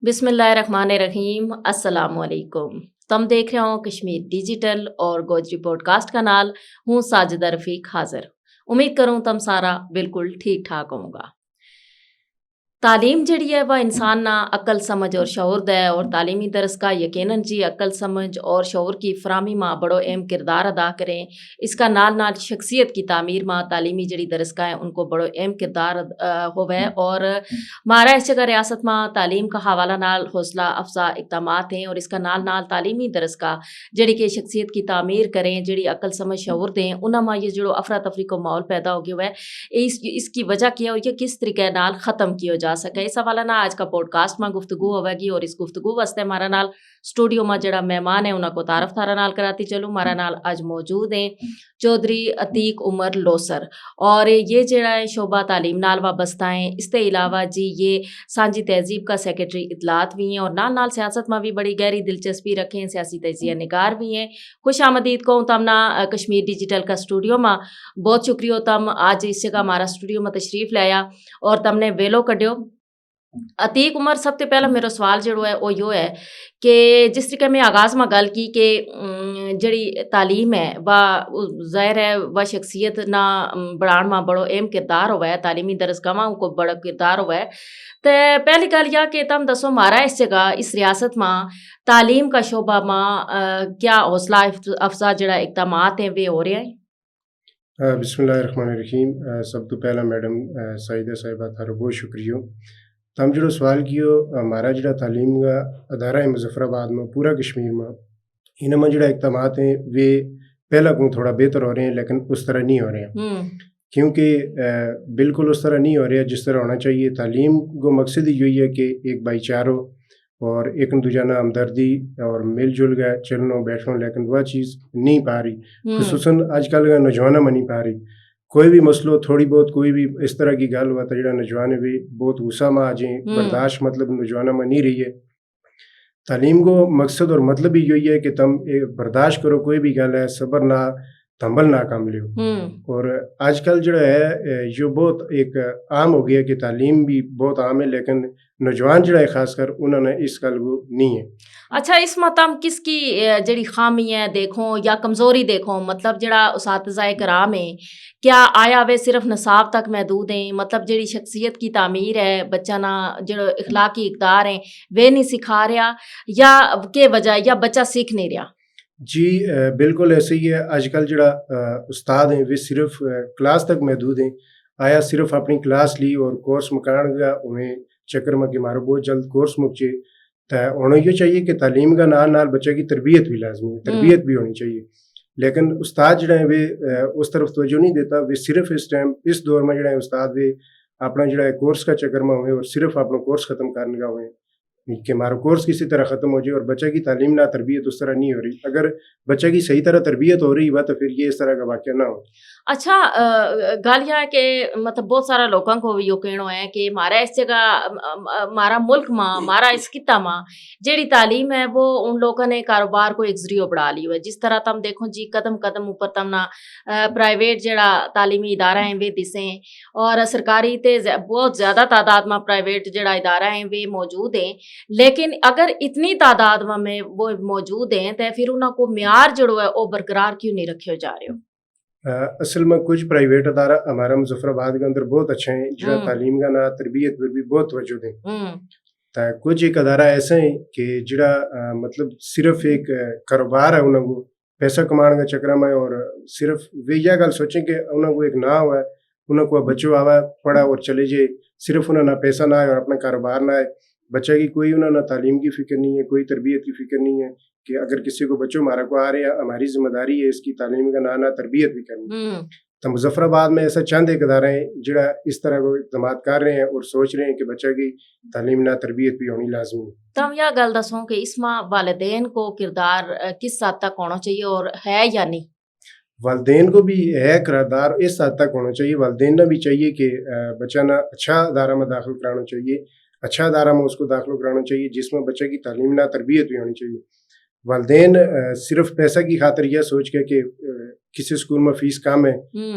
بسم اللہ الرحمن الرحیم، السلام علیکم۔ تم دیکھ رہے ہو کشمیر ڈیجیٹل اور گوجری پوڈ کاسٹ کا نال ہوں ساجدہ رفیق حاضر۔ امید کروں تم سارا بالکل ٹھیک ٹھاک ہوں گا۔ تعلیم جڑی ہے وہ انسان نہ عقل سمجھ اور شعور دے، اور تعلیمی درس کا یقیناً جی عقل سمجھ اور شعور کی فراہمی ماں بڑو اہم کردار ادا کریں۔ اس کا نال نال شخصیت کی تعمیر ماں تعلیمی جڑی درس کا ہے ان کو بڑو اہم کردار ہوئے، اور مہارا اس جگہ ریاست ماں تعلیم کا حوالہ نال حوصلہ افزا اقدامات ہیں، اور اس کا نال نال تعلیمی درس کا جڑی کہ شخصیت کی تعمیر کریں، جڑی عقل سمجھ شعور دیں، انہاں ماں یہ جڑو افراتفری کو ماحول پیدا ہو گیا ہے، اس کی وجہ کیا ہوئی ہے، کس طریقے نال ختم کیا جا سکے۔ اس حوالہ نہ آج کا پوڈ کاسٹ میں گفتگو ہوئے گی، اور اس گفتگو واسطے ہمارا نال اسٹوڈیو میں جڑا مہمان ہے انہاں کو تعارف تھارا نال کراتی چلوں۔ ہمارا نال آج موجود ہیں چودھری عتیق عمر لوسر، اور یہ جڑا ہے شعبہ تعلیم نال وابستہ ہیں۔ اس کے علاوہ جی یہ سانجی تہذیب کا سیکرٹری اطلاعات بھی ہیں، اور نال نال سیاست میں بھی بڑی گہری دلچسپی رکھیں، سیاسی تجزیہ نگار بھی ہیں۔ خوش آمدید کو تمنا کشمیر ڈیجیٹل کا اسٹوڈیو میں بہت شکریہ، تم آج اس جگہ ہمارا اسٹوڈیو میں تشریف لایا اور تم نے ویلو کڈیو۔ عتیق عمر، سب سے پہلا میرا سوال جڑو ہے وہ یہ ہے کہ جس طریقے میں آغاز میں گل کی کہ جڑی تعلیم ہے وہ ظاہر ہے وہ شخصیت نہ بڑھان میں بڑو اہم کردار ہوا ہے، تعلیمی درسگاہاں کو بڑا کردار ہوا ہے۔ تو پہلی گل یہ کہ تم دسو ہمارا اس جگہ اس ریاست میں تعلیم کا شعبہ میں کیا حوصلہ افزا جڑا اقدامات ہیں وہ ہو رہے ہیں؟ بسم اللہ الرحمن الرحیم۔ سب تو پہلا میڈم سائدہ صاحبہ تھارو بہت شکریہ۔ تم جڑو سوال کیو، ہمارا جڑا تعلیم کا ادارہ ہے مظفر آباد میں پورا کشمیر میں، انہاں میں جڑا اقدامات ہیں وہ پہلا کو تھوڑا بہتر ہو رہے ہیں، لیکن اس طرح نہیں ہو رہے ہیں، کیونکہ بالکل اس طرح نہیں ہو رہا جس طرح ہونا چاہیے۔ تعلیم کو مقصد ہی یہی ہے کہ ایک بھائی چاروں اور ایک دوجانہ ہمدردی اور مل جل گئے چلنو بیٹھنو، لیکن وہ چیز نہیں پا رہی، خصوصاً آج کل کا نوجوانوں میں نہیں پا رہی۔ کوئی بھی مسئلہ تھوڑی بہت کوئی بھی اس طرح کی گل ہوا تو جڑا نوجوان بھی بہت غصہ میں آ جائیں، برداشت مطلب نوجوانوں میں نہیں رہی ہے۔ تعلیم کو مقصد اور مطلب ہی یہی ہے کہ تم برداشت کرو، کوئی بھی گل ہے صبر نہ تھمبل نہ کام لیو۔ اور آج کل جو ہے یہ بہت ایک عام ہو گیا کہ تعلیم بھی بہت عام ہے، لیکن نوجوان جڑا ہے خاص کر انہوں نے اس گل کو نہیں ہے۔ اچھا، اس میں تم کس کی جڑی خامی ہے دیکھو یا کمزوری دیکھو، مطلب جڑا اساتذہ کرام ہیں کیا آیا وہ صرف نصاب تک محدود ہیں؟ مطلب جڑی شخصیت کی تعمیر ہے بچہ نہ جڑا اخلاقی اقدار ہیں وہ نہیں سکھا رہا، یا کہ وجہ یا بچہ سیکھ نہیں رہا؟ جی بالکل ایسے ہی ہے۔ آج کل جڑا استاد ہیں وہ صرف کلاس تک محدود ہیں، آیا صرف اپنی کلاس لی اور کورس مکان گیا انہیں چکر میں کہ مارو بہت جلد کورس مکچے۔ تو انہیں یہ چاہیے کہ تعلیم کا نال نال بچے کی تربیت بھی لازمی ہے، تربیت بھی ہونی چاہیے، لیکن استاد جڑے ہیں وہ اس طرف توجہ نہیں دیتا۔ وہ صرف اس ٹائم اس دور میں جڑے ہیں استاد وہ اپنا جڑا ہے کورس کا چکر میں ہوئے اور صرف اپنا کورس ختم کرنے کا ہوئے کہ ہمارا کورس کسی طرح ختم ہو جائے، اور بچہ کی تعلیم نہ تربیت اس طرح نہیں ہو رہی۔ اگر بچہ کی صحیح طرح تربیت ہو رہی ہے تو پھر یہ اس طرح کا واقعہ نہ ہو۔ اچھا، گل یہ ہے کہ مطلب بہت سارا لوگوں کو بھی یہ کہنا ہے کہ ہمارا اس جگہ ہمارا ملک ماں ہمارا اس خطہ ماں جیڑی تعلیم ہے وہ ان لوگوں نے کاروبار کو ایک ذریعہ بڑھا لی ہے۔ جس طرح تم دیکھو جی قدم قدم اوپر تم نہ پرائیویٹ جڑا تعلیمی ادارہ ہیں وہ دسیں، اور سرکاری تے بہت زیادہ تعداد میں پرائیویٹ جڑا ادارہ ہیں وہ موجود ہیں، لیکن اگر اتنی تعداد میں وہ موجود ہیں تو پھر انہوں کو معیار جڑو ہے وہ برقرار کیوں نہیں رکھے جا رہے ہو؟ اصل میں کچھ پرائیویٹ ادارہ ہمارا مظفر آباد کے اندر بہت اچھے ہیں، جڑا تعلیم کا نہ تربیت پر بھی بہت توجہ دیں۔ کچھ ایک ادارہ ایسے ہیں کہ جڑا مطلب صرف ایک کاروبار ہے، انہوں کو پیسہ کمانے کا چکر میں، اور صرف وہ یہ گل سوچیں کہ انہوں کو ایک نہ ہوا ہے، انہوں کو بچوں آوا پڑھا اور چلے جائے، صرف انہوں نہ پیسہ نہ آئے اور اپنا کاروبار نہ آئے، بچہ کی کوئی انہوں نے تعلیم کی فکر نہیں ہے، کوئی تربیت کی فکر نہیں ہے کہ اگر کسی کو بچوں ہمارا کو آ رہے ہیں ہماری ذمہ داری ہے اس کی تعلیم کا نہ تربیت بھی کرنی۔ تو مظفر آباد میں ایسا چند ایک ادارے ہیں جڑا اس طرح کو اقدامات کر رہے ہیں اور سوچ رہے ہیں کہ بچہ کی تعلیم نہ تربیت بھی ہونی لازمی ہے۔ تم یہ گل دسو کہ اس میں والدین کو کردار کس حد تک ہونا چاہیے اور ہے یا نہیں؟ والدین کو بھی ہے کردار اس حد تک ہونا چاہیے، والدین نے بھی چاہیے کہ بچہ نہ اچھا ادارہ میں داخل کرانا چاہیے، اچھا ادارہ میں اس کو داخل کرانا چاہیے جس میں بچہ کی تعلیم نہ تربیت بھی ہونی چاہیے۔ والدین صرف پیسہ کی خاطر یہ سوچ کے کہ کسی اسکول میں فیس کم ہے،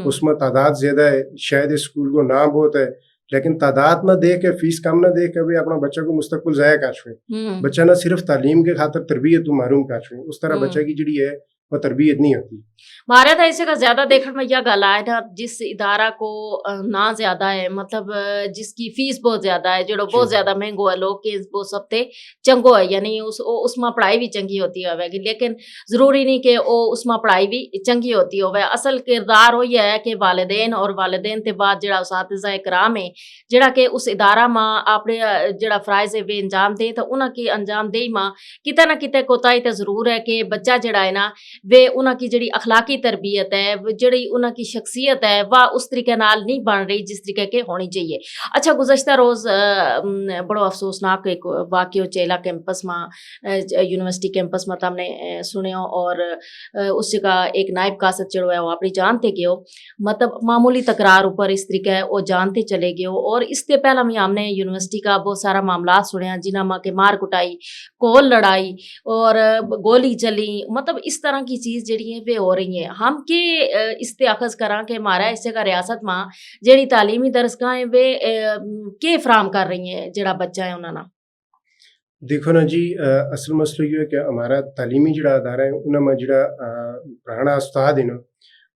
اس میں تعداد زیادہ ہے، شاید اس اسکول کو نام بہت ہے، لیکن تعداد نہ دیکھ کے فیس کم نہ دیکھ کے بھی اپنا بچہ کو مستقبل ضائع کر چھوئیں. ہوں بچہ نہ صرف تعلیم کے خاطر تربیت تو محروم کر چھوئیں, اس طرح بچہ کی جڑی ہے وہ تربیت نہیں ہوتی. مارا تھا اسے کا زیادہ دیکھنے میں یہ گل ہے نا, جس ادارہ کو نہ زیادہ ہے مطلب جس کی فیس بہت زیادہ ہے, جڑو بہت زیادہ مہنگو ہے, لوگ کے وہ سب تے چنگو ہے, یعنی اس میں پڑھائی بھی چنگی ہوتی ہے گی, لیکن ضروری نہیں کہ اس میں پڑھائی بھی چنگی ہوتی ہوئے. اصل کردار وہی ہے کہ والدین اور والدین تے بعد جڑا اساتذہ کرام ہے جڑا کہ اس ادارہ میں اپنے جڑا فرائض ہے وہ انجام دیں, تو انہاں کی انجام دہی ماں کتے نہ کتے کوتاہی تے ضرور ہے کہ بچہ جڑا ہے نا وہ انہاں کی جڑی اخلاقی تربیت ہے, جڑی انہاں کی شخصیت ہے وہ اس طریقے نال نہیں بن رہی جس طریقے کے ہونی چاہیے. اچھا, گزشتہ روز بڑو افسوسناک ایک واقعہ چیلا کیمپس میں یونیورسٹی کیمپس میں تم نے سنیا, اور اس جگہ ایک نائب قاصد جڑو ہے وہ اپنی جان تے گئے, مطلب معمولی تکرار اوپر اس طریقے ہے وہ جانتے چلے گئے. اور اس سے پہلا بھی ہم نے یونیورسٹی کا بہت سارا معاملات سنیا جنہاں میں کہ مار کٹائی, کول لڑائی اور گولی چلی, مطلب اس طرح کی چیز جڑی ہے وہ ہو رہی ہیں. ہم کے استاخذ کراں کہ ہمارا اس کا ریاست ماں جڑی تعلیمی درسگاہیں وہ کے فراہم کر رہی ہیں جڑا بچہ ہے انہاں نا. دیکھو نا جی, اصل مسئلہ یہ ہے کہ ہمارا تعلیمی جڑا ادارہ ہے انہاں میں جڑا پرانا استاد ہے نا,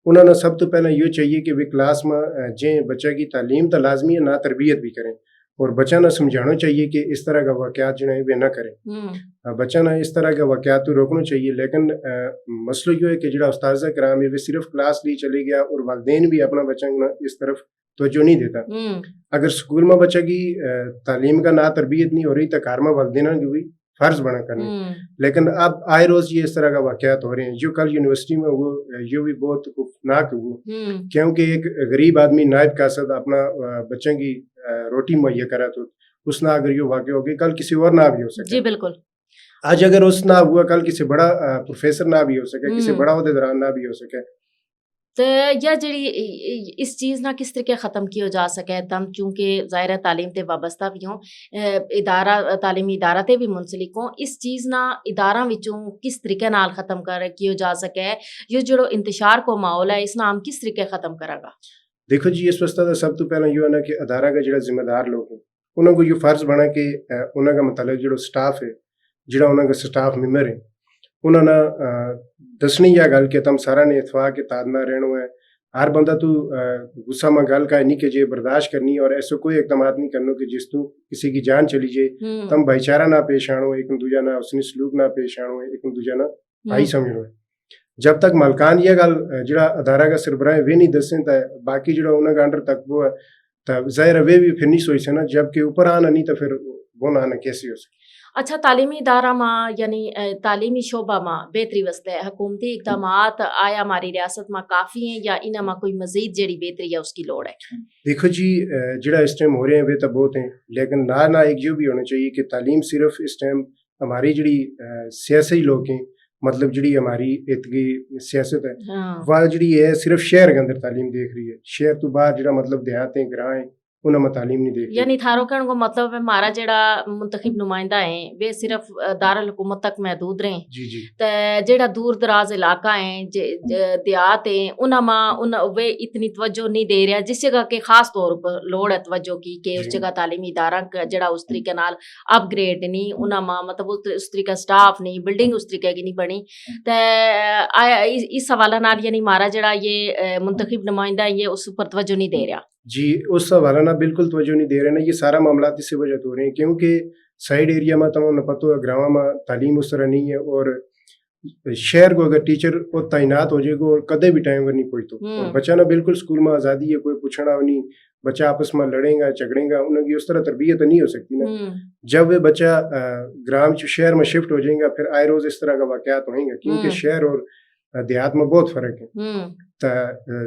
انہوں نے سب تو پہلے یہ چاہیے کہ وہ کلاس میں جیں بچہ کی تعلیم تو لازمی ہے, نہ تربیت بھی کریں, اور بچہ نہ سمجھانا چاہیے کہ اس طرح کا واقعات جو ہیں وہ نہ کریں. بچہ نہ اس طرح کا واقعات تو روکنا چاہیے, لیکن مسئلہ یہ ہے کہ جڑا استاذہ کرام ہے وہ صرف کلاس لی چلے گیا اور والدین بھی اپنا بچہ اس طرف توجہ نہیں دیتا. اگر سکول میں بچہ کی تعلیم کا نہ تربیت نہیں ہو رہی تو گھر میں والدین کی بھی فرض بنا کرنا, لیکن اب آئے روز یہ اس طرح کا واقعات ہو رہے ہیں. جو کل یونیورسٹی میں وہ یہ بھی بہت خوفناک ہوا, کیونکہ ایک غریب آدمی نائب قاصد اپنا بچوں کی روٹی مہیا کرا, تو اس نہ اگر یہ واقع ہو گئی کل کسی اور نہ بھی ہو سکے. جی بالکل. آج اگر اس نہ ہوا کل کسی بڑا پروفیسر نہ بھی ہو سکے, کسی بڑا عہدیدار نہ بھی ہو سکے. تو یا جڑی اس چیز نہ کس طریقے ختم کیا جا سکے تم, چونکہ ظاہر تعلیم تے وابستہ بھی ہوں, ادارہ تعلیمی ادارہ تے بھی منسلک ہوں, اس چیز نہ ادارہ وچوں کس طریقے نال ختم کیا جا سکے, یہ جڑو انتشار کو ماحول ہے اس نام کس طریقے ختم کرے گا. دیکھو جی, اس واسطے سب تو پہلے یہ ہے نا کہ ادارہ کا جڑا ذمہ دار لوگ ہیں انہوں کو یہ فرض بنا کہ انہوں کا متعلق جڑا سٹاف ہے, جڑا انہوں کا سٹاف ممبر ہے, انہوں نے دسنی یا گل کہ تم سارا نے اتفاق کے تاد نہ رہنا ہے. ہر بندہ تو غصہ میں گل کا نہیں کہ جے برداشت کرنی, اور ایسا کوئی اقدامات نہیں کرنا کہ جس تو کسی کی جان چلی جائے. تم بھائی چارہ نہ پیش آنو, ایک دوجہ نہ حسنی سلوک نہ پیش آنو, ایک دوجہ نہ بھائی سمجھو. جب تک مالکان یہ گل جڑا ادارہ کا سربراہ وہ نہیں دسیں تو باقی جڑا انہوں کا انڈر تک وہ ظاہر وہ بھی پھر نہیں سوچ سکنا, جب کہ اوپر آنا نہیں تو پھر وہ نہ آنا کیسی ہو سکے. اچھا, تعلیمی ادارہ ماں یعنی تعلیمی شعبہ ماں بہتری واسطے حکومتی اقدامات آیا ہماری ریاست میں کافی ہیں یا انہاں میں کوئی مزید جڑی بہتری ہے اس کی لوڑ ہے؟ دیکھو جی, جڑا اس ٹائم ہو رہے ہیں وہ تو بہت ہیں, لیکن نہ ایک یہ بھی ہونا چاہیے کہ تعلیم صرف اس ٹائم ہماری جڑی سیاسی لوگ ہیں, مطلب جڑی ہماری اتگی سیاست ہے وہ جڑی ہے صرف شہر کے اندر تعلیم دیکھ رہی ہے, شہر تو باہر جڑا مطلب دیہات ہیں گراں ہیں انہوں میں تعلیم نہیں دیکھ رہی. یعنی تھارو کہنے کو مطلب ہے ہمارا جڑا منتخب نمائندہ ہیں وہ صرف دارالحکومت تک محدود رہیں. جی جی. تے جڑا دور دراز علاقہ ہیں دیہات ہیں انہاں ماں وہ اتنی توجہ نہیں دے رہا, جس جگہ کہ خاص طور پر لوڑ ہے توجہ کی کہ اس جگہ تعلیمی ادارہ جڑا اس طریقے نال اپ گریڈ نہیں, انہاں ماں مطلب اس طریقے سٹاف نہیں, بلڈنگ اس طریقے کی نہیں بنی. تے اس حوالہ نال یعنی ہمارا جڑا یہ منتخب نمائندہ ہے یہ اس پر توجہ نہیں دے رہا. جی, اس حوالہ نہ بالکل توجہ نہیں دے رہے نا. یہ سارا معاملات اس سے وجہ ہو رہے ہیں کیونکہ سائڈ ایریا میں تمہیں پتہ ہے گراؤں میں تعلیم اس طرح نہیں ہے, اور شہر کو اگر ٹیچر کو تعینات ہو جائے گا اور کدے بھی ٹائم نہیں کوئی تو بچہ نہ بالکل اسکول میں آزادی ہے, کوئی پوچھنا نہیں, بچہ آپس میں لڑیں گا جھگڑیں گا, انہوں کی اس طرح تربیت نہیں ہو سکتی نا. جب وہ بچہ گرام شہر میں شفٹ ہو جائیں گا پھر آئے روز اس طرح کا واقعات ہوئیں گے, کیونکہ شہر اور دیہات میں بہت فرق ہے.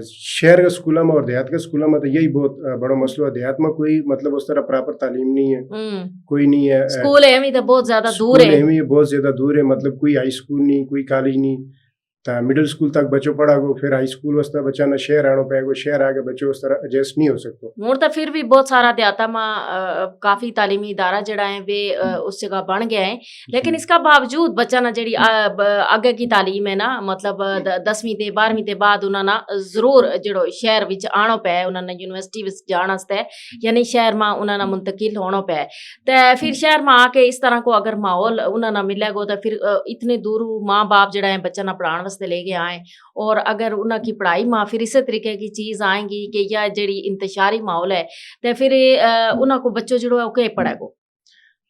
شہر کے اسکولوں میں اور دیہات کے اسکولوں میں تو یہی بہت بڑا مسئلہ ہے. دیہات میں کوئی مطلب اس طرح پراپر تعلیم نہیں ہے, کوئی نہیں ہے, اسکول بہت زیادہ دور ہے, بہت زیادہ دور ہے, مطلب کوئی ہائی اسکول نہیں, کوئی کالج نہیں. تا مڈل اسکول تک بچوں پڑھا گو پھر ہائی اسکول واسطے بچہ نہ شہر آنا پائے گا شہر آگے بچوں اس طرح ایڈجسٹ نہیں ہو سکتا ہوں تو پھر بھی بہت سارا دیہاتا میں کافی تعلیمی ادارہ جڑا ہے وہ اس جگہ بن گیا ہے لیکن اس کا باوجود بچہ نہ جڑی اگے کی تعلیم ہے نا مطلب 10ویں تے 12ویں تے بعد انہاں نا ضرور جڑو شہر وچ آنا پے انہاں نے یونیورسٹی وچ جان واسطے یعنی شہر میں انہاں نا منتقل ہونا پے تے پھر شہر میں آ کے اس طرح کو اگر ماحول انہاں نا ملے گا تو پھر اتنے دور ماں باپ جڑا ہے بچہ نہ پڑھان واسطے لے کے آئیں اور اگر انہاں کی پڑھائی میں پھر اسی طریقے کی چیز آئیں گی کہ یا جڑی انتشاری ماحول ہے تو پھر انہاں کو بچوں جڑو ہے وہ کہ پڑھے گو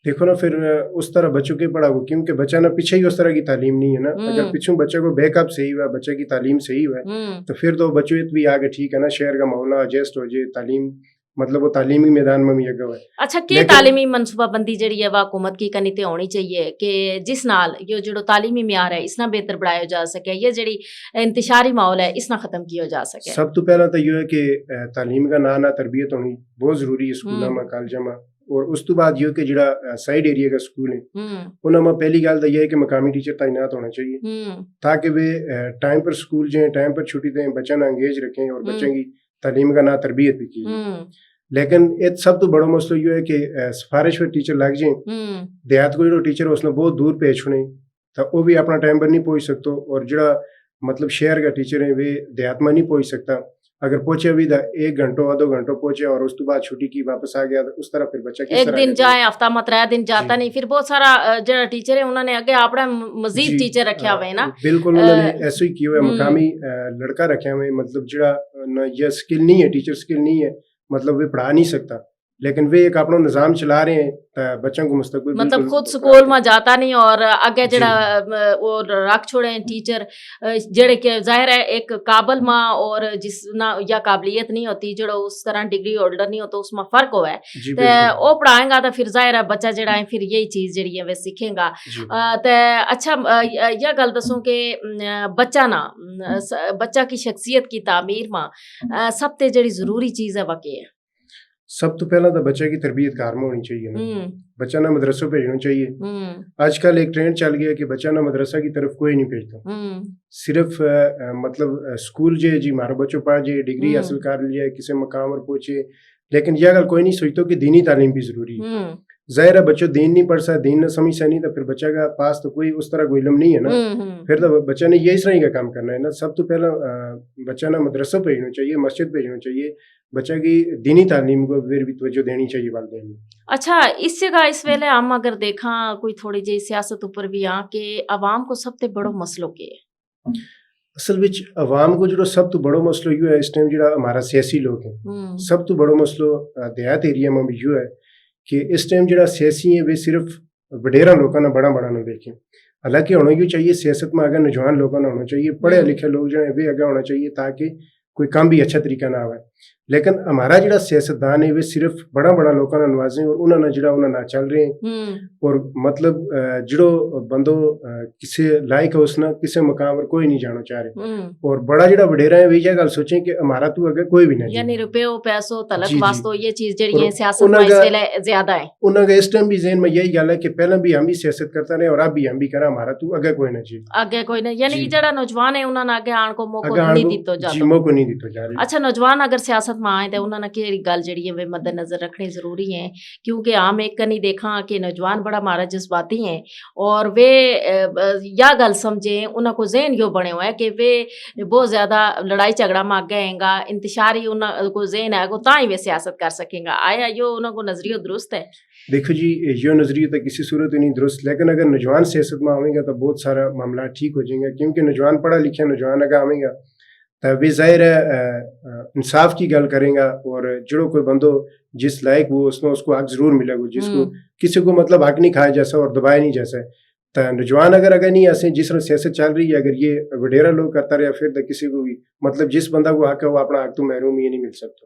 دیکھو نا پھر اس طرح بچوں کے پڑھا گو کیونکہ بچہ نا پیچھے ہی اس طرح کی تعلیم نہیں ہے نا اگر پیچھوں بچے کو بیک اپ صحیح ہوا بچے کی تعلیم صحیح ہوا تو پھر تو بچوں بھی آگے ٹھیک ہے نا شہر کا ماحول ایڈجسٹ ہو جائے تعلیم مطلب وہ تعلیمی میدان میں بھی اگے ہے. اچھا کہ تعلیمی منصوبہ بندی جڑی ہے وہ حکومت کی کنی تے ہونی چاہیے کہ جس نال یہ جڑو تعلیمی معیار ہے اس نہ بہتر بڑھایا جا سکے یہ جڑی انتشاری ماحول ہے اس نہ ختم کیا جا سکے. سب تو پہلا تو یہ ہے کہ تعلیم کا نہ تربیت ہونی بہت ضروری ہے اسکولوں میں کالجوں میں اور اس تو بعد یہ کہ جڑا سائڈ ایریا کا سکول ہے انہوں میں پہلی گل تو یہ ہے کہ مقامی ٹیچر تعینات ہونا چاہیے تاکہ وہ ٹائم پر سکول جائیں ٹائم پر چھٹی دیں بچہ نہ انگیج رکھیں اور بچوں کی تعلیم کا نہ تربیت بھی کی. لیکن ایک سب تو بڑا مسئلہ یہ ہے کہ سفارش پر ٹیچر لگ جائیں دیہات کو جو ٹیچر اس نے بہت دور پیش ہونے تو وہ بھی اپنا ٹائم پر نہیں پہنچ سکتا اور جڑا مطلب شہر کا ٹیچر ہے وہ دیہات میں نہیں پہنچ سکتا اگر پہنچے بھی 1 گھنٹہ 2 گھنٹہ پہنچے اور اس تو بعد چھٹی کی واپس آ گیا اس طرح پھر بچہ ایک دن جائے ہفتہ میں 3 دن جاتا نہیں پھر بہت سارا جڑا ٹیچر ہے انہوں نے اگے اپنا مزید ٹیچر رکھیا ہوئے نا بالکل انہوں نے ایسے ہی کیا ہوا ہے مقامی لڑکا رکھا ہوئے مطلب جڑا یہ سکل نہیں ہے ٹیچر سکل نہیں ہے مطلب وہ پڑھا نہیں سکتا لیکن وہ ایک اپنا نظام چلا رہے ہیں بچوں کو مستقبل مطلب خود سکول میں جاتا نہیں اور آگے جڑا وہ رکھ چھوڑے ہیں ٹیچر جڑے کہ ظاہر ہے ایک قابل ماں اور جس نہ یا قابلیت نہیں ہوتی جڑا اس طرح ڈگری ہولڈر نہیں ہوتا اس میں فرق ہوا ہے تو وہ پڑھائیں گا تو پھر ظاہر ہے بچہ جڑا ہے پھر یہی چیز جڑی ہے وہ سیکھیں گا. تو اچھا یہ گل دسوں کہ بچہ نا بچہ کی شخصیت کی تعمیر میں سب تے جڑی ضروری چیز ہے وہ کیا ہے؟ سب تو پہلا تو بچہ کی تربیت گھر میں ہونی چاہیے نا بچہ نہ مدرسوں بھیجنا چاہیے. آج کل ایک ٹرینڈ چل گیا کہ بچہ نہ مدرسہ کی طرف کوئی نہیں بھیجتا صرف مطلب اسکول جائے جی ہمارا بچوں پڑھ جائے ڈگری حاصل کر لیا کسی مقام پر پہنچے لیکن یہ گل کوئی نہیں سوچتا کہ دینی تعلیم بھی ضروری ہے. ظاہر ہے بچوں دین نہیں پڑھ سکتا دین نہ سمجھ سا نہیں تو پھر بچہ کا پاس تو کوئی اس طرح کوئی علم نہیں ہے نا پھر تو بچہ نے یہی طرح کا کام کرنا ہے نا. سب تو پہلا بچہ نہ مدرسہ بھیجنا چاہیے مسجد بھیجنا چاہیے بچہ کی دینی تعلیم کو پھر بھی توجہ دینی چاہیے والدین. اچھا اس جگہ اس ویلے ہم اگر دیکھاں کوئی تھوڑی جی سیاست اوپر بھی آ کہ عوام کو سب تے بڑو مسئلہ کے ہے اصل وچ عوام کو جو سب تو بڑو مسئلہ یہ ہے اس ٹائم جڑا ہمارا سیاسی لوگ ہیں سب تو بڑو مسئلہ دیہات ایریا میں بھی یہ ہے کہ اس ٹائم جڑا سیاسی ہیں وہ صرف وڈیرا لوگوں نے بڑا بڑا نہ دیکھیں حالانکہ ہونا یہ چاہیے سیاست میں اگر نوجوان لوگوں نے ہونا چاہیے پڑھے لکھے لوگ جو ہیں وہ آگے ہونا چاہیے تاکہ کوئی کام بھی اچھا طریقہ نہ آئے. لیکن ہمارا جڑا سیاستدان ہے وہ صرف بڑا بڑا لوگوں نے نوازیں اور انہوں نے جڑا انہوں نے چل رہے ہیں اور مطلب جڑو بندو کسی لائق ہے اس نے کسی مقام پر کوئی نہیں جانا چاہ رہے اور بڑا جڑا وڈیرا ہے وہ یہ گل سوچیں کہ ہمارا تو اگر کوئی بھی نہیں یعنی روپیوں پیسوں تلک واسطوں یہ چیز جڑی ہے سیاست میں اس ویلے زیادہ ہے انہوں کا اس ٹائم بھی ذہن میں یہی گل ہے کہ پہلے بھی ہم بھی سیاست کرتا رہے اور اب بھی ہم بھی کرا ہمارا تو اگے کوئی نہ چاہیے آگے کوئی نہ یعنی جڑا نوجوان ہے انہوں نے آگے آن کو موقع نہیں دیتا جاتا موقع نہیں دیتا جا رہا. اچھا نوجوان اگر سیاست میں آئے تو انہوں نے کہڑی گل جڑی ہے وہ مد نظر رکھنی ضروری ہے کیونکہ عام ایک کنی دیکھا کہ نوجوان بڑا مارا جذباتی ہیں اور وہ یا گل سمجھیں انہوں کو ذہن یوں بنے ہوا ہے کہ وہ بہت زیادہ لڑائی جھگڑا میں آگے آئیں گا انتشاری انہوں کو ذہن ہے گا تاں ہی وہ سیاست کر سکیں گا. آیا یہ انہوں کو نظریہ درست ہے؟ دیکھو جی یہ نظریہ تو کسی صورت نہیں درست لیکن اگر نوجوان سیاست میں آئیں گا تو بہت سارا معاملات ٹھیک ہو جائیں گا کیونکہ نوجوان پڑھا لکھا نوجوان اگر آئیں گا تو وہ ظاہر ہے انصاف کی گل کریں گا اور جڑو کوئی بندو جس لائق وہ اس کو حق ضرور ملے گا جس کو کسی کو مطلب حق نہیں کھایا جیسا اور دبایا نہیں جیسا تو نوجوان اگر نہیں ایسے جس طرح سیاست چل رہی ہے اگر یہ وڈیرا لوگ کرتا رہا پھر تو کسی کو بھی مطلب جس بندہ کو حق ہے وہ اپنا حق تو محروم یہ نہیں مل سکتا.